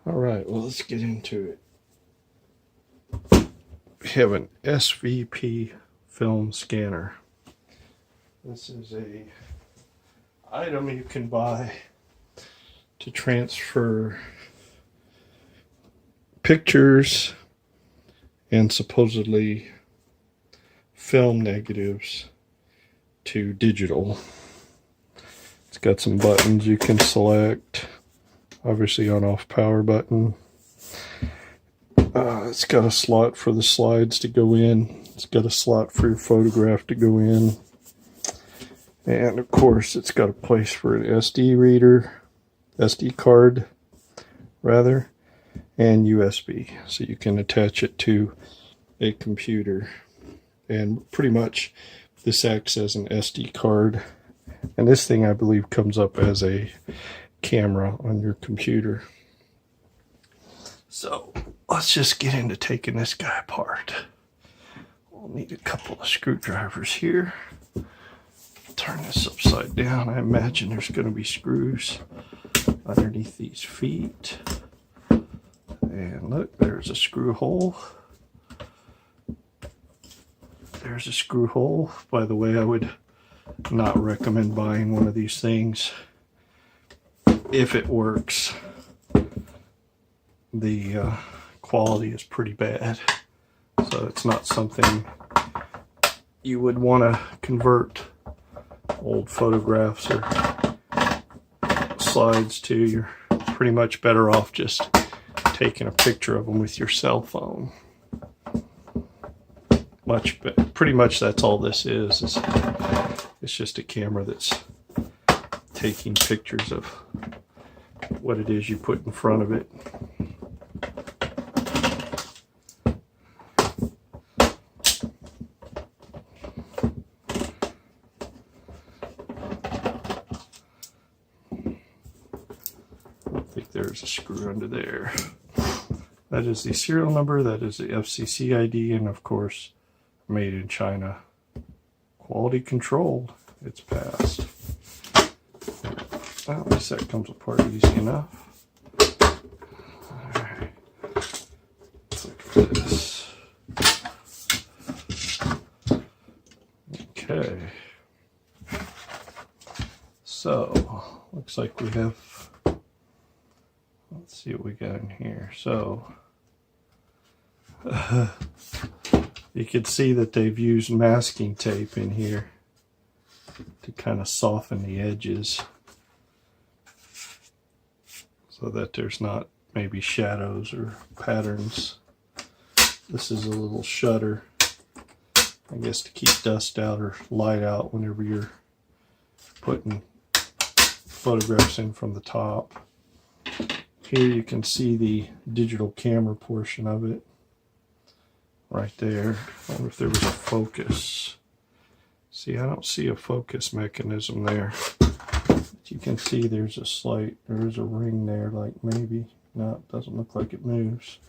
All right, well, let's get into it. We have an SVP film scanner. This is a item you can buy to transfer pictures and supposedly film negatives to digital. It's got some buttons you can select. Obviously on-off power button. It's got a slot for the slides to go in. It's got a slot for your photograph to go in. And of course it's got a place for an SD card rather, and USB. So you can attach it to a computer. And pretty much this acts as an SD card. And this thing I believe comes up as a camera on your computer. So let's just get into taking this guy apart. We'll need a couple of screwdrivers here. Turn this upside down. I imagine there's going to be screws underneath these feet. And look, there's a screw hole. There's a screw hole. By the way, I would not recommend buying one of these things. If it works, the quality is pretty bad, so it's not something you would want to convert old photographs or slides to. You're pretty much better off just taking a picture of them with your cell phone. Pretty much that's all this is. It's just a camera that's taking pictures of what it is you put in front of it. I think there's a screw under there. That is the serial number, that is the FCC ID, and of course, made in China. Quality controlled. It's passed. Well, at least that comes apart easy enough. Alright. Let's look at this. Okay. So, looks like we have, let's see what we got in here. So, you can see that they've used masking tape in here to kind of soften the edges, so that there's not maybe shadows or patterns. This is a little shutter, I guess, to keep dust out or light out whenever you're putting photographs in from the top. Here you can see the digital camera portion of it right there. I wonder if there was a focus. See, I don't see a focus mechanism there. You can see there's a ring there, like maybe. No, it doesn't look like it moves.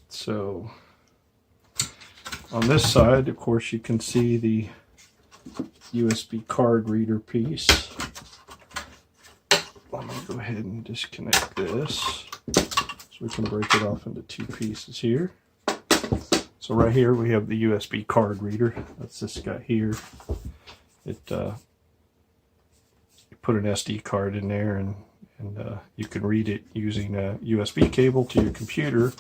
So on this side, of course, you can see the USB card reader piece. Let me go ahead and disconnect this so we can break it off into two pieces here. So right here we have the USB card reader. That's this guy here. Put an SD card in there, and you can read it using a USB cable to your computer,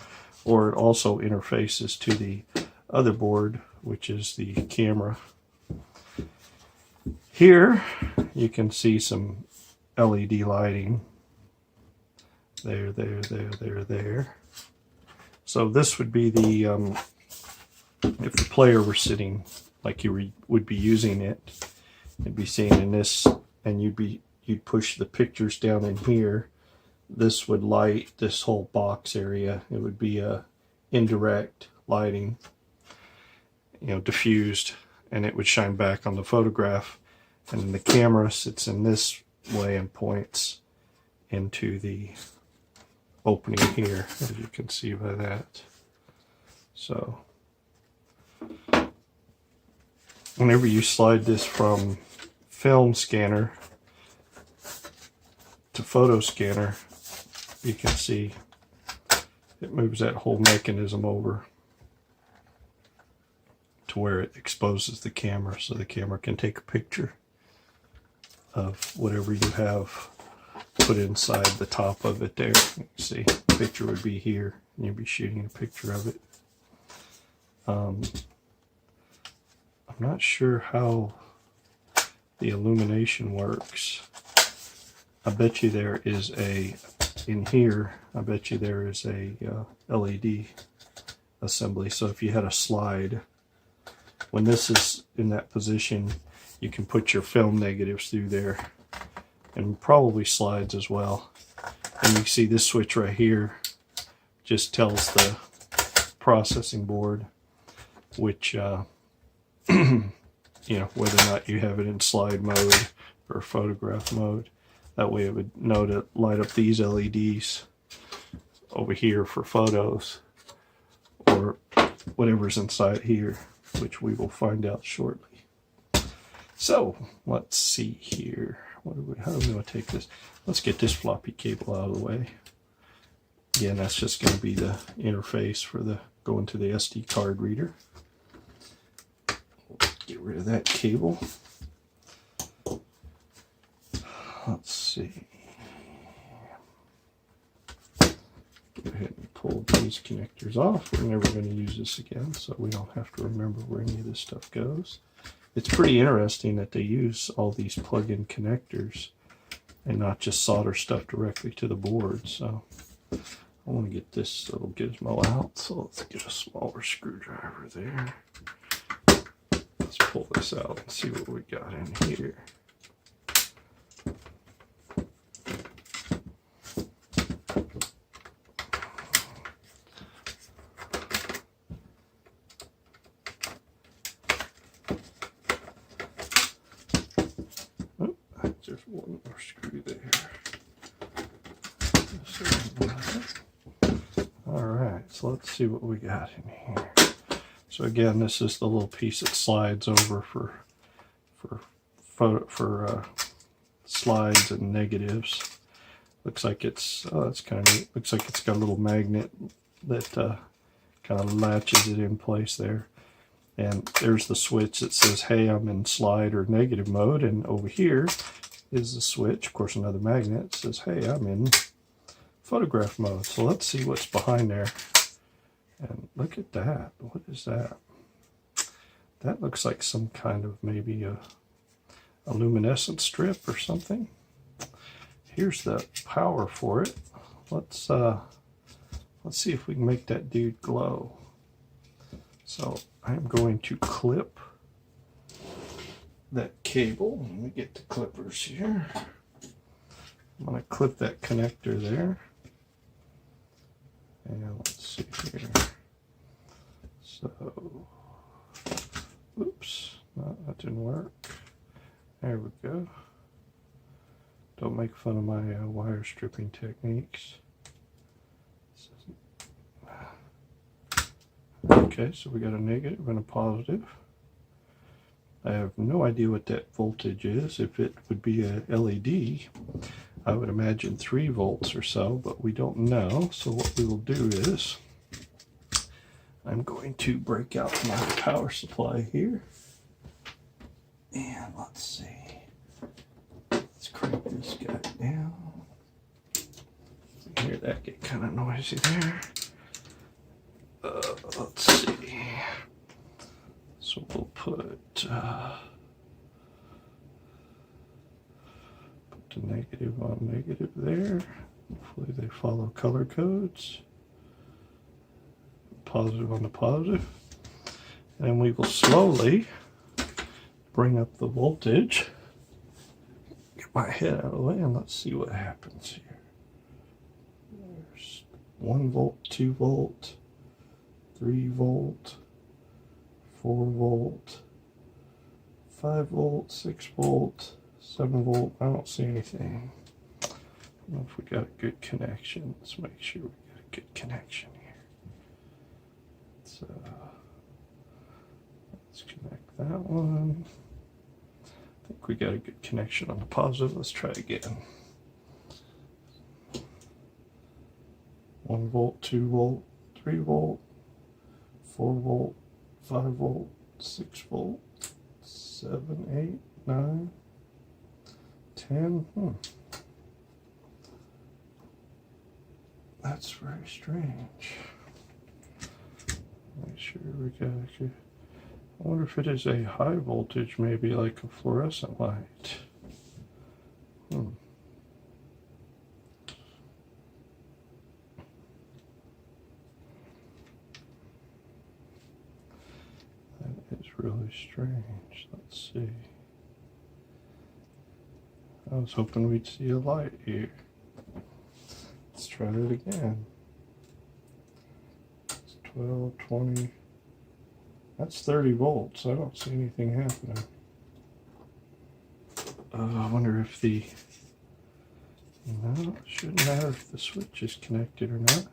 or it also interfaces to the other board, which is the camera. Here you can see some LED lighting. There. So this would be the, if the player were sitting like you would be using it, you'd be seeing in this, and you'd push the pictures down in here. This would light this whole box area. It would be a indirect lighting, diffused, and it would shine back on the photograph. And then the camera sits in this way and points into the opening here, as you can see by that. So whenever you slide this from film scanner to photo scanner, you can see it moves that whole mechanism over to where it exposes the camera, so the camera can take a picture of whatever you have put inside the top of it there. You can see the picture would be here, and you'd be shooting a picture of it. I'm not sure how the illumination works. I bet you there is in here, I bet you there is a LED assembly. So if you had a slide, when this is in that position, you can put your film negatives through there, and probably slides as well. And you see this switch right here just tells the processing board which you know, whether or not you have it in slide mode or photograph mode. That way it would know to light up these LEDs over here for photos, or whatever's inside here, which we will find out shortly. So let's see here. How do we want to take this? Let's get this floppy cable out of the way. Again, that's just going to be the interface for the going to the SD card reader. Get rid of that cable. Let's see. Go ahead and pull these connectors off. We're never going to use this again, so we don't have to remember where any of this stuff goes. It's pretty interesting that they use all these plug-in connectors and not just solder stuff directly to the board. So I want to get this little gizmo out, so let's get a smaller screwdriver there. Let's pull this out and see what we got in here. Oh, there's one more screw there. All right, so let's see what we got in here. So again, this is the little piece that slides over for slides and negatives. Looks like it's it's kind of neat. Looks like it's got a little magnet that kind of latches it in place there. And there's the switch that says, "Hey, I'm in slide or negative mode." And over here is the switch, of course, another magnet that says, "Hey, I'm in photograph mode." So let's see what's behind there. And look at that. What is that? That looks like some kind of maybe a luminescent strip or something. Here's the power for it. Let's see if we can make that dude glow. So I'm going to clip that cable. Let me get the clippers here. I'm going to clip that connector there. And let's see here. So, oops, no, that didn't work. There we go. Don't make fun of my wire stripping techniques. Okay, so we got a negative and a positive. I have no idea what that voltage is. If it would be a LED, I would imagine 3 volts or so, but we don't know. So what we will do is, I'm going to break out my power supply here. And let's see. Let's crank this guy down. You hear that get kind of noisy there. Let's see. So we'll put the negative on negative there. Hopefully they follow color codes. Positive on the positive. And we will slowly bring up the voltage. Get my head out of the way and let's see what happens here. There's 1 volt, 2 volt, 3 volt, 4 volt, 5 volt, 6 volt, 7 volt. I don't see anything. I don't know if we got a good connection. Let's make sure we got a good connection here. So let's connect that one. I think we got a good connection on the positive. Let's try again. 1 volt, 2 volt, 3 volt, 4 volt, 5 volt, 6 volt, 7, 8, 9, 10. That's very strange. Make sure we got it. I wonder if it is a high voltage, maybe like a fluorescent light. That is really strange. Let's see. I was hoping we'd see a light here. Let's try it again. It's 12, 20. That's 30 volts. I don't see anything happening. I wonder if the... No, it shouldn't matter if the switch is connected or not.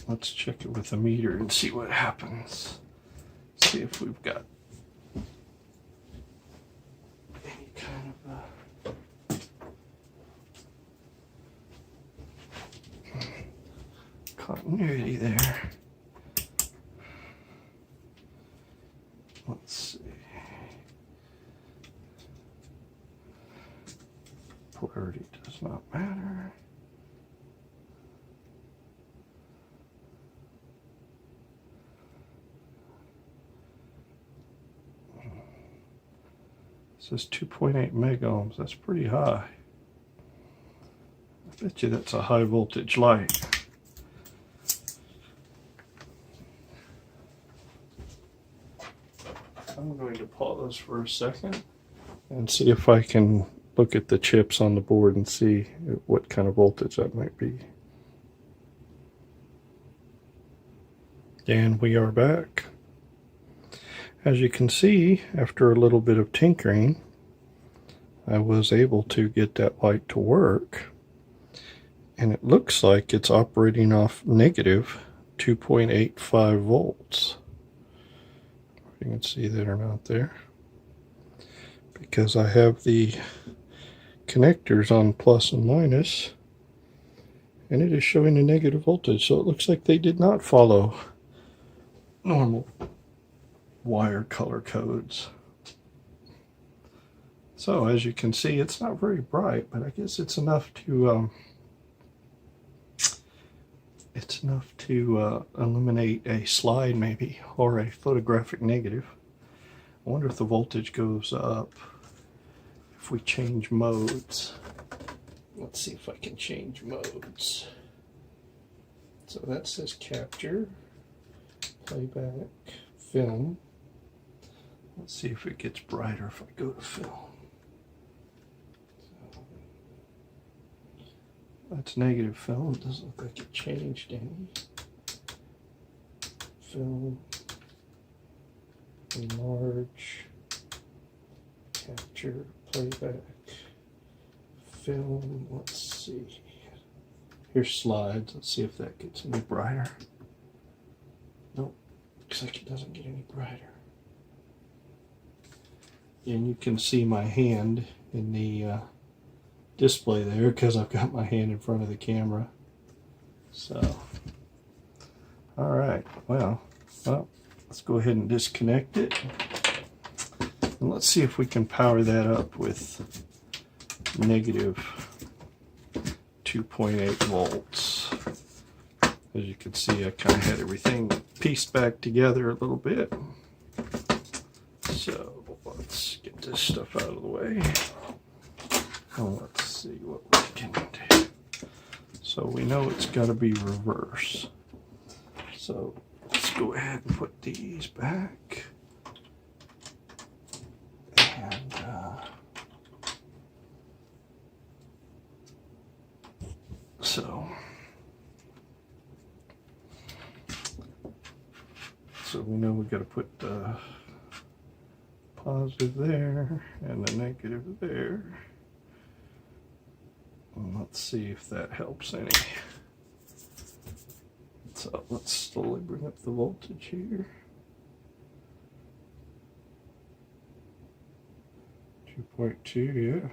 Let's check it with a meter and see what happens. See if we've got any kind of continuity there. Let's see. Polarity does not matter. It says 2.8 megohms. That's pretty high. I bet you that's a high voltage light. I'm going to pause for a second and see if I can look at the chips on the board and see what kind of voltage that might be. And we are back. As you can see, after a little bit of tinkering, I was able to get that light to work. And it looks like it's operating off negative 2.85 volts. If you can see that or not there. Because I have the connectors on plus and minus, and it is showing a negative voltage. So it looks like they did not follow normal wire color codes. So as you can see, it's not very bright, but I guess it's enough to illuminate a slide maybe, or a photographic negative. I wonder if the voltage goes up if we change modes. Let's see if I can change modes. So that says capture, playback, film. Let's see if it gets brighter if I go to film. So that's negative film. It doesn't look like it changed any. Film, enlarge, capture, playback, film. Let's see. Here's slides. Let's see if that gets any brighter. Nope. Looks like it doesn't get any brighter. And you can see my hand in the display there because I've got my hand in front of the camera. So, all right. Well, let's go ahead and disconnect it. And let's see if we can power that up with negative 2.8 volts. As you can see, I kind of had everything pieced back together a little bit. So let's get this stuff out of the way. And let's see what we can do. So we know it's got to be reverse. So let's go ahead and put these back. And so we know we got to put the positive there and the negative there. And let's see if that helps any. So let's slowly bring up the voltage here. 2.2, yeah.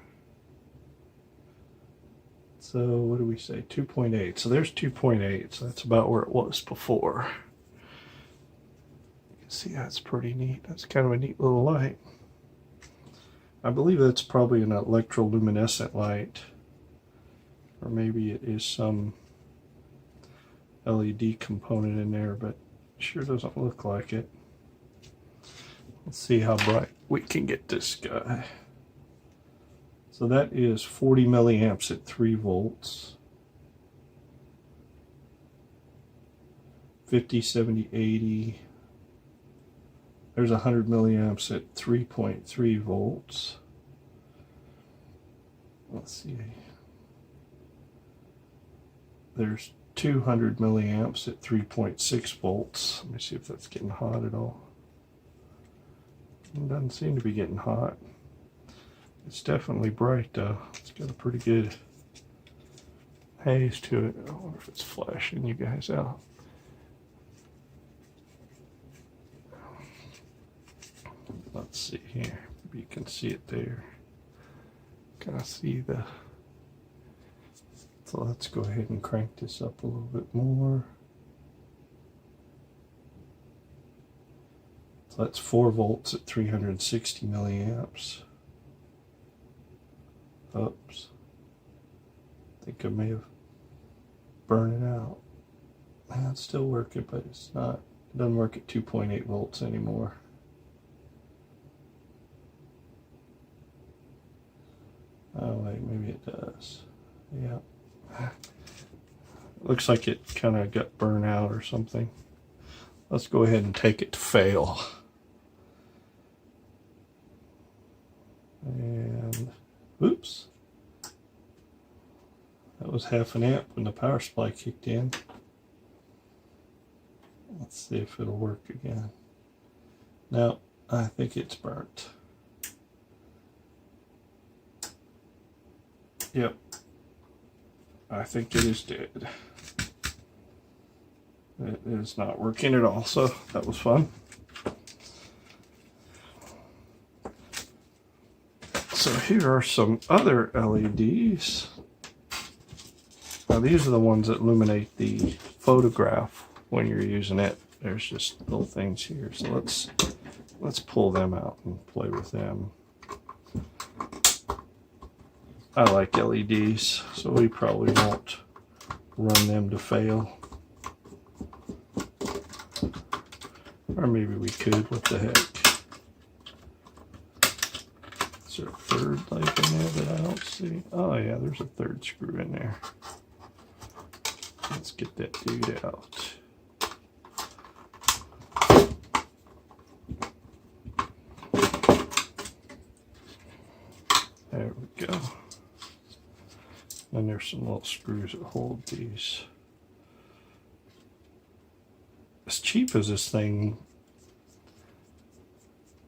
So what do we say? 2.8. So there's 2.8. So that's about where it was before. You can see that's pretty neat. That's kind of a neat little light. I believe that's probably an electroluminescent light. Or maybe it is some LED component in there, but it sure doesn't look like it. Let's see how bright we can get this guy. So that is 40 milliamps at 3 volts. 50, 70, 80. There's 100 milliamps at 3.3 volts. Let's see. There's 200 milliamps at 3.6 volts. Let me see if that's getting hot at all. It doesn't seem to be getting hot. It's definitely bright though. It's got a pretty good haze to it. I wonder if it's flashing you guys out. Let's see here. Maybe you can see it there. Kind of see the... So let's go ahead and crank this up a little bit more. So that's 4 volts at 360 milliamps. Oops. I think I may have burned it out. It's still working, but it's not. It doesn't work at 2.8 volts anymore. Oh wait, maybe it does. Yeah. Looks like it kind of got burned out or something. Let's go ahead and take it to fail. And oops. That was half an amp when the power supply kicked in. Let's see if it'll work again. No, I think it's burnt. Yep. I think it is dead. It is not working at all, so that was fun. So here are some other LEDs. Now these are the ones that illuminate the photograph when you're using it. There's just little things here. So let's pull them out and play with them. I like LEDs, so we probably won't run them to fail. Or maybe we could, what the heck. Is there a third like in there that I don't see? Oh yeah, there's a third screw in there. Let's get that dude out. There we go. And there's some little screws that hold these. As cheap as this thing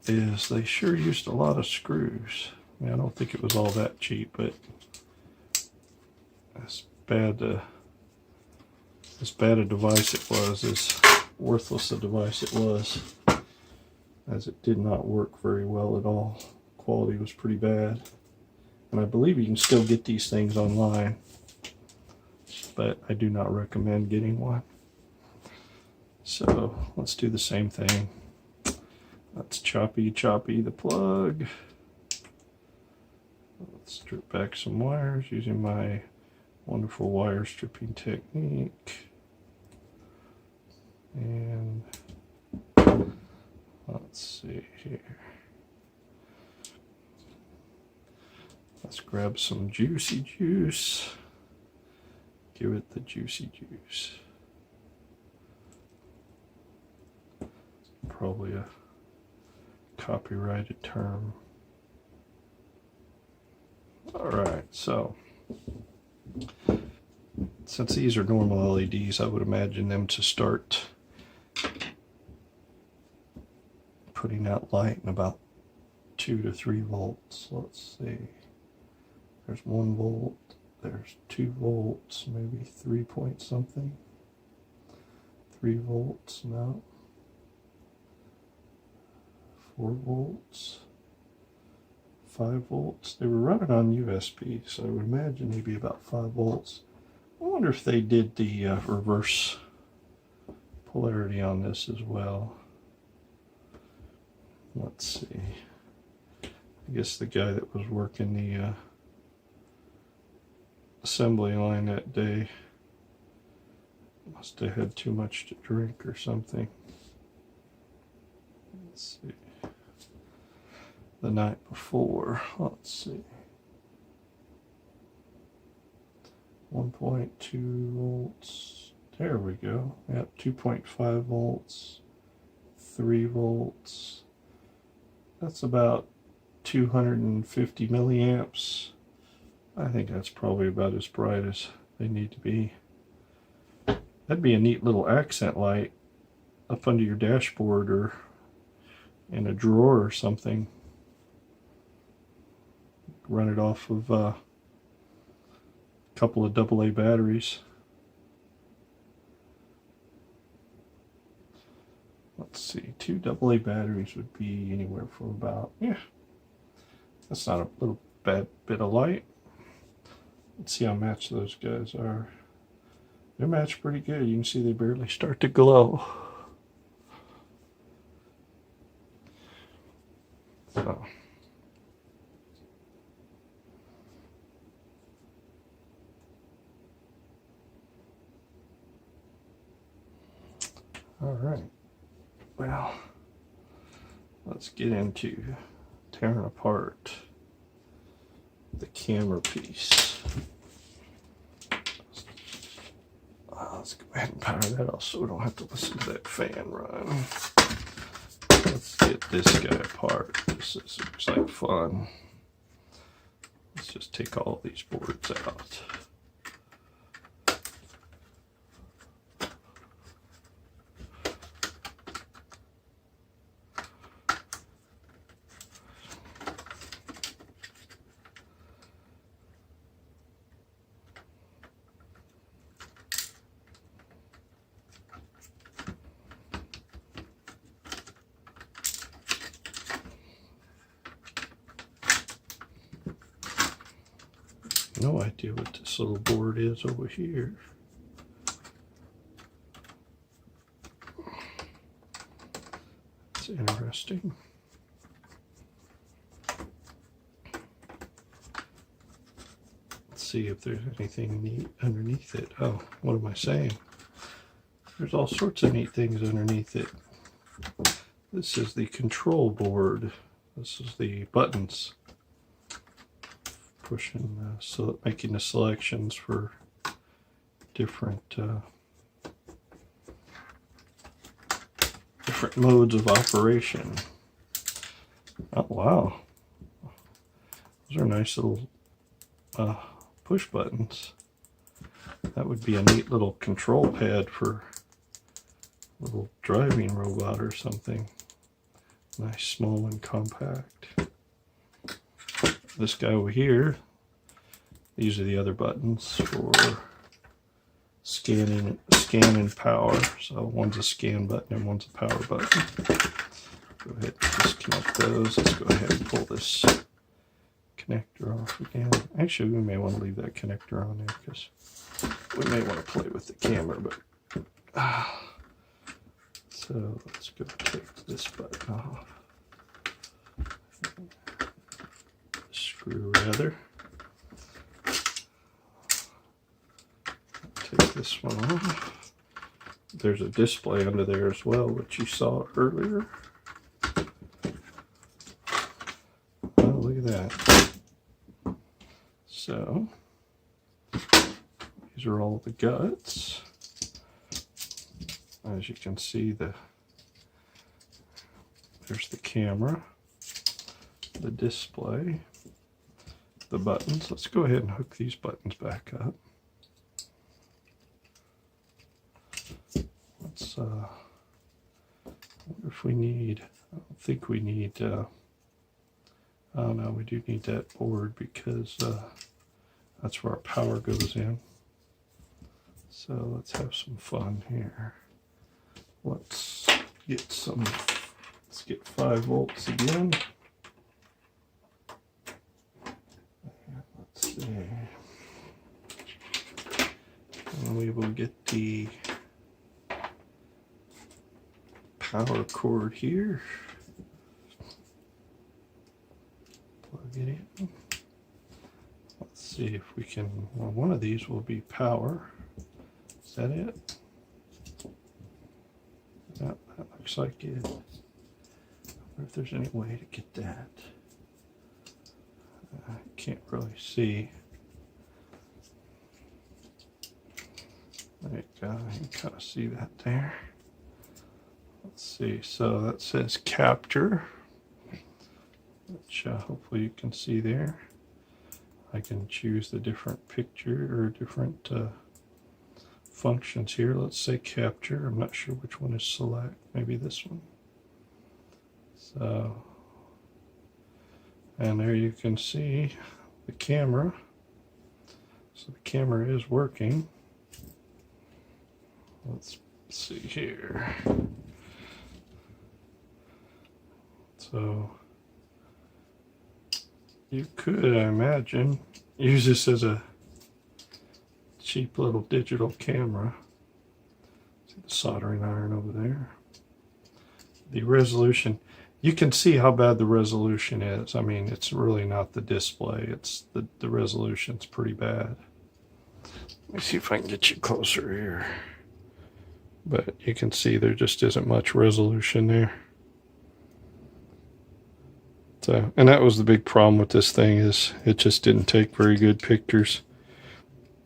is, they sure used a lot of screws. I mean, I don't think it was all that cheap, but as bad a device it was, as worthless a device it was, as it did not work very well at all. Quality was pretty bad. And I believe you can still get these things online, but I do not recommend getting one. So let's do the same thing. Let's choppy the plug. Let's strip back some wires using my wonderful wire stripping technique. And let's see here. Let's grab some juicy juice. Give it the juicy juice. Probably a copyrighted term. Alright, so since these are normal LEDs, I would imagine them to start putting out light in about 2 to 3 volts. Let's see. There's 1 volt, there's 2 volts, maybe 3 point something. 3 volts, no. 4 volts. 5 volts. They were running on USB, so I would imagine they'd be about 5 volts. I wonder if they did the reverse polarity on this as well. Let's see. I guess the guy that was working the assembly line that day must have had too much to drink or something. Let's see. The night before, let's see. 1.2 volts. There we go. Yep, 2.5 volts. 3 volts. That's about 250 milliamps. I think that's probably about as bright as they need to be. That'd be a neat little accent light up under your dashboard or in a drawer or something. Run it off of a couple of AA batteries. Let's see, 2 AA batteries would be anywhere from about, yeah, that's not a little bad bit of light. Let's see how matched those guys are. They're matched pretty good. You can see they barely start to glow. So. All right. Well, let's get into tearing apart the camera piece. Let's go ahead and power that off so we don't have to listen to that fan run. Let's get this guy apart. This looks like fun. Let's just take all these boards out. No idea what this little board is over here. It's interesting. Let's see if there's anything neat underneath it. Oh, what am I saying? There's all sorts of neat things underneath it. This is the control board. This is the buttons. Pushing, so making the selections for different modes of operation. Oh wow, those are nice little push buttons. That would be a neat little control pad for a little driving robot or something. Nice, small and compact. This guy over here, these are the other buttons for scan and power. So one's a scan button and one's a power button. Go ahead and disconnect those. Let's go ahead and pull this connector off again. Actually, we may want to leave that connector on there because we may want to play with the camera. But so let's go take this button off. Screw rather. Take this one off. There's a display under there as well, which you saw earlier. Oh, look at that. So, these are all the guts. As you can see, there's the camera, the display, the buttons. Let's go ahead and hook these buttons back up. Let's wonder if we need, I don't think we need, oh no, we do need that board because that's where our power goes in. So let's have some fun here. Let's get 5 volts again. we will get the power cord here. Plug it in. Let's see if we can, well, one of these will be power. Is that it? Yep, that looks like it. I wonder if there's any way to get that. I can't really see. There you go, you can kind of see that there. Let's see, so that says capture, which hopefully you can see there. I can choose the different picture or different functions here. Let's say capture. I'm not sure which one is select. Maybe this one. So, and there you can see the camera. So the camera is working. Let's see here. So you could, I imagine, use this as a cheap little digital camera. See the soldering iron over there. The resolution, you can see how bad the resolution is. I mean, it's really not the display, it's the resolution's pretty bad. Let me see if I can get you closer here. But you can see there just isn't much resolution there. So, and that was the big problem with this thing, is it just didn't take very good pictures,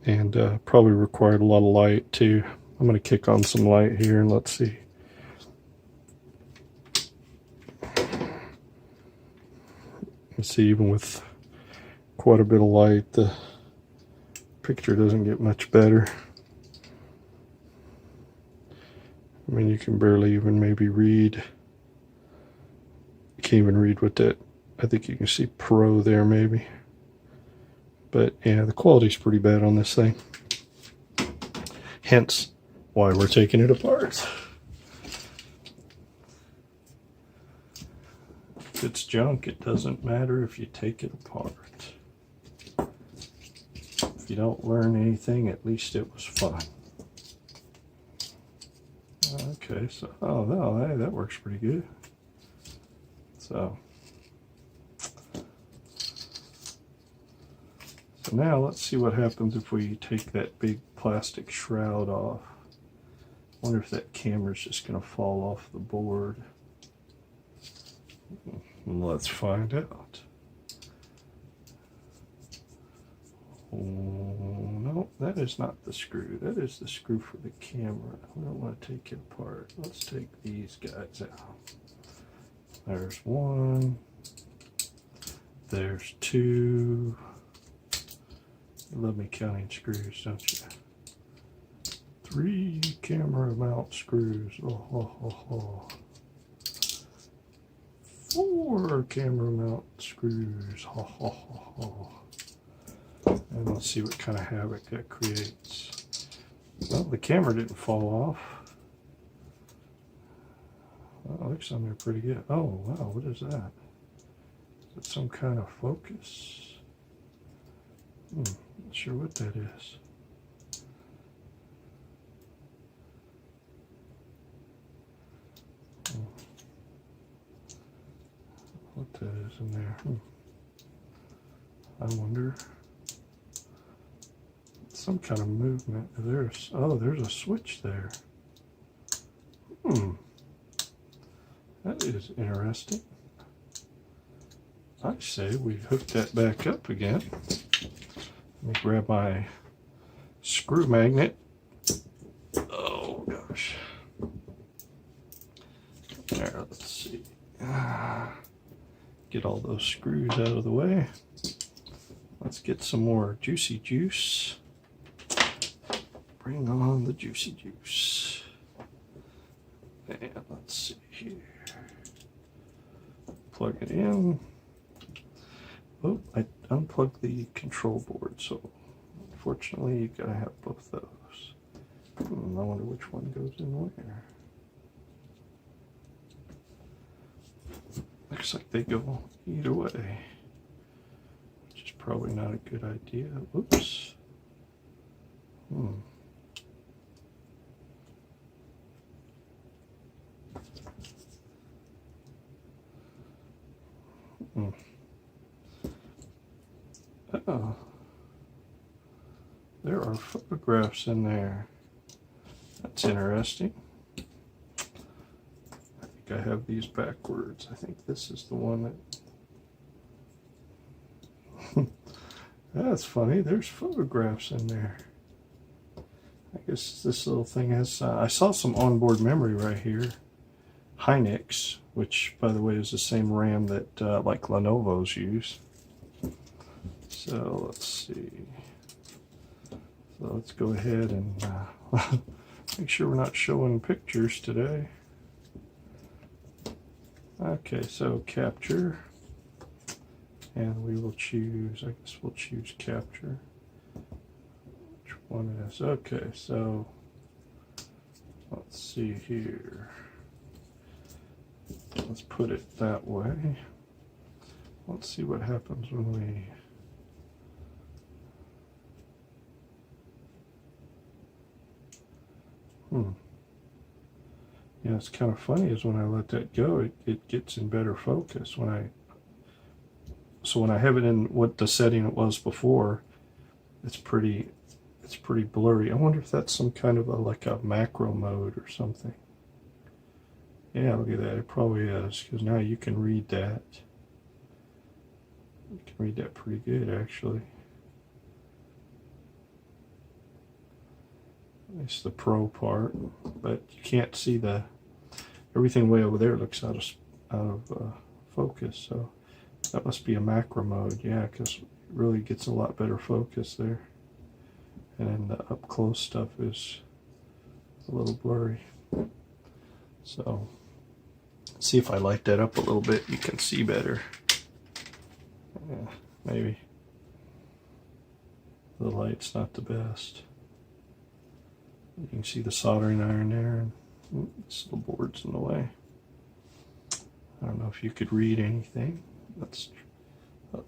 and probably required a lot of light too. I'm going to kick on some light here and let's see. You see, even with quite a bit of light, the picture doesn't get much better. I mean, you can barely even maybe read. You can't even read what that, I think you can see Pro there maybe. But yeah, the quality's pretty bad on this thing. Hence why we're taking it apart. If it's junk, it doesn't matter if you take it apart. If you don't learn anything, at least it was fun. Okay, so, oh no, hey, that works pretty good. So now let's see what happens if we take that big plastic shroud off. I wonder if that camera's just going to fall off the board. Let's find out. Oh, no, that is not the screw. That is the screw for the camera. We don't want to take it apart. Let's take these guys out. There's one. There's two. You love me counting screws, don't you? 3 camera mount screws. Oh. 4 camera mount screws. And let's see what kind of havoc that creates. Well, the camera didn't fall off. Well, it looks on there pretty good. Oh, wow, what is that? Is it some kind of focus? Not sure what that is. What that is in there. I wonder. Some kind of movement. There's a switch there. That is interesting. I say we hook that back up again. Let me grab my screw magnet. Oh gosh. There, let's see. Get all those screws out of the way. Let's get some more juicy juice. Bring on the juicy juice. And let's see here. Plug it in. Oh, I unplugged the control board, so unfortunately you gotta have both those. I wonder which one goes in where. Looks like they go either way, which is probably not a good idea. Oops. Oh, there are photographs in there. That's interesting. I think I have these backwards. I think this is the one that... That's funny. There's photographs in there. I guess this little thing has... I saw some onboard memory right here. Hynix, which, by the way, is the same RAM that like Lenovo's use. So let's see. So let's go ahead and make sure we're not showing pictures today. Okay, so capture. And we will choose, I guess we'll choose capture. Which one is, okay, so let's see here. Let's put it that way. Let's see what happens when we... Yeah, it's kind of funny is when I let that go, it gets in better focus. When I have it in what the setting it was before, it's pretty blurry. I wonder if that's some kind of like a macro mode or something. Yeah, look at that. It probably is, because now you can read that. You can read that pretty good, actually. It's the pro part, but you can't see everything way over there looks out of focus. So that must be a macro mode, yeah, because it really gets a lot better focus there. And then the up close stuff is a little blurry. So see if I light that up a little bit, you can see better. Yeah, maybe the light's not the best. You can see the soldering iron there, and this little board's in the way. I don't know if you could read anything. Let's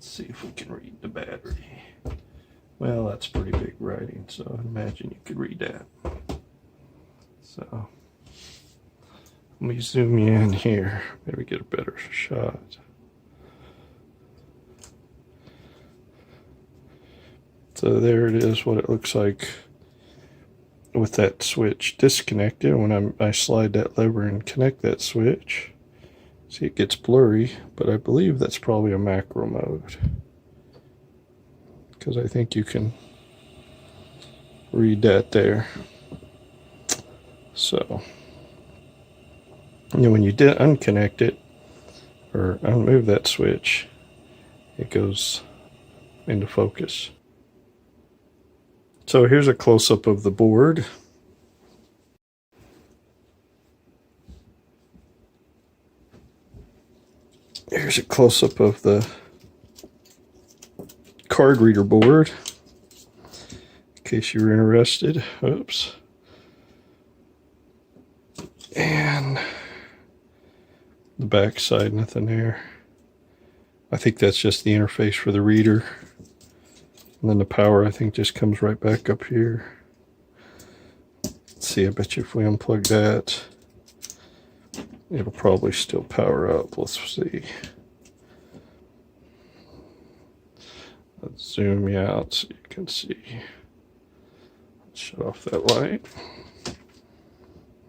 see if we can read the battery. Well, that's pretty big writing, so I imagine you could read that. So let me zoom you in here, maybe get a better shot. So there it is, what it looks like with that switch disconnected. When I slide that lever and connect that switch, see, it gets blurry, but I believe that's probably a macro mode, because I think you can read that there. So, and then when you unconnect it or unmove that switch, it goes into focus. So here's a close-up of the board. Here's a close-up of the card reader board, in case you were interested. Oops. And the back side, nothing there. I think that's just the interface for the reader. And then the power, I think, just comes right back up here. Let's see, I bet you if we unplug that, it'll probably still power up. Let's see. Let's zoom you out so you can see. Let's shut off that light.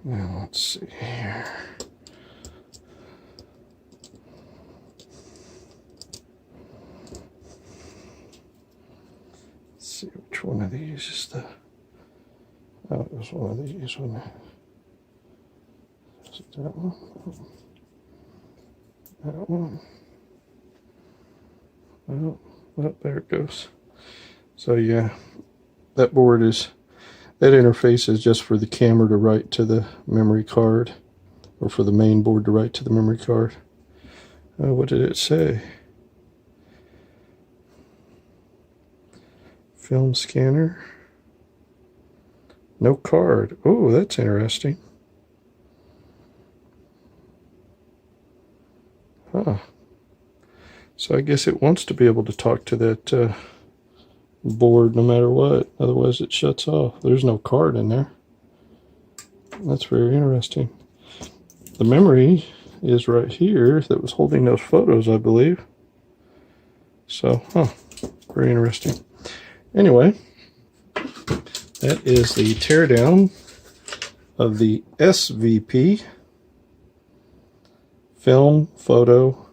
Now let's see here. Let's see which one of these is the... Oh, it was one of these, wasn't it? Is it that one? That one. Well, there it goes. So yeah, that board is... That interface is just for the camera to write to the memory card, or for the main board to write to the memory card. What did it say? Film scanner. No card. Oh, that's interesting. Huh. So I guess it wants to be able to talk to that board no matter what, otherwise it shuts off. There's no card in there. That's very interesting. The memory is right here that was holding those photos, I believe. So, Very interesting. Anyway, that is the teardown of the SVP film, photo,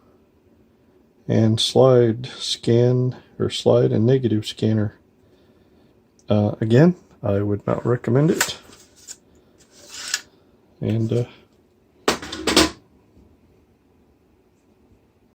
and slide scan, or slide and negative scanner. Again, I would not recommend it. And